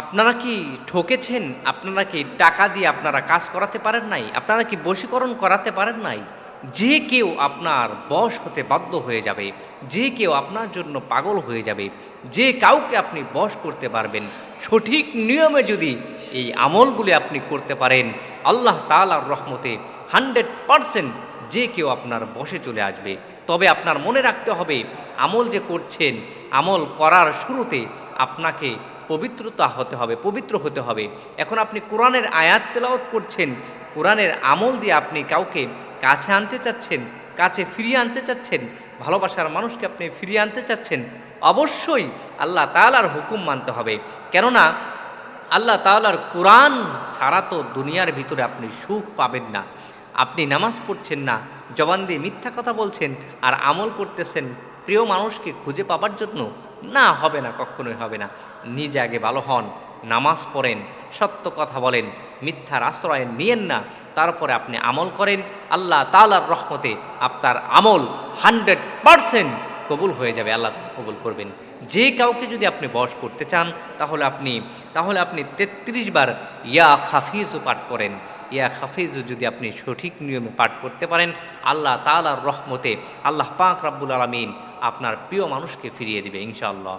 আপনারা কি ঠকেছেন? আপনারা কি টাকা দিয়ে আপনারা কাজ করাতে পারেন নাই? আপনারা কি বশীকরণ করাতে পারেন নাই? যে কেউ আপনার বশ হতে বাধ্য হয়ে যাবে, যে কেউ আপনার জন্য পাগল হয়ে যাবে, যে কাউকে আপনি বশ করতে পারবেন, সঠিক নিয়মে যদি এই আমলগুলি আপনি করতে পারেন, আল্লাহ তাআলার রহমতে 100% যে কেউ আপনার বশে চলে আসবে। তবে আপনার মনে রাখতে হবে, আমল যে করছেন, আমল করার শুরুতে আপনাকে পবিত্রতা হতে হবে, পবিত্র হতে হবে। এখন আপনি কোরআনের আয়াত তেলাওয়াত করছেন, কোরআনের আমল দিয়ে আপনি কাউকে কাছে আনতে চাচ্ছেন, কাছে ফিরিয়ে আনতে চাচ্ছেন, ভালোবাসার মানুষকে আপনি ফিরিয়ে আনতে চাচ্ছেন, অবশ্যই আল্লাহ তাআলার হুকুম মানতে হবে। কেননা আল্লাহ তাআলার কোরআন ছাড়া তো দুনিয়ার ভিতরে আপনি সুখ পাবেন না। আপনি নামাজ পড়ছেন না, জবান দিয়ে মিথ্যা কথা বলছেন, আর আমল করতেছেন প্রিয় মানুষকে খুঁজে পাবার জন্য, না, হবে না, কখনোই হবে না। নিজে আগে ভালো হন, নামাজ পড়েন, সত্য কথা বলেন, মিথ্যার আশ্রয় নিয়েন না, তারপরে আপনি আমল করেন। আল্লাহ তাআলার রহমতে আপনার আমল 100% কবুল হয়ে যাবে, আল্লাহ কবুল করবেন। যে কাউকে যদি আপনি বশ করতে চান, তাহলে আপনি 33 বার ইয়া হাফিজও পাঠ করেন। ইয়া হাফিজও যদি আপনি সঠিক নিয়মে পাঠ করতে পারেন, আল্লাহ তাআলার রহমতে আল্লাহ পাক রব্বুল আলামিন আপনার প্রিয় মানুষকে ফিরিয়ে দিবে ইনশাআল্লাহ।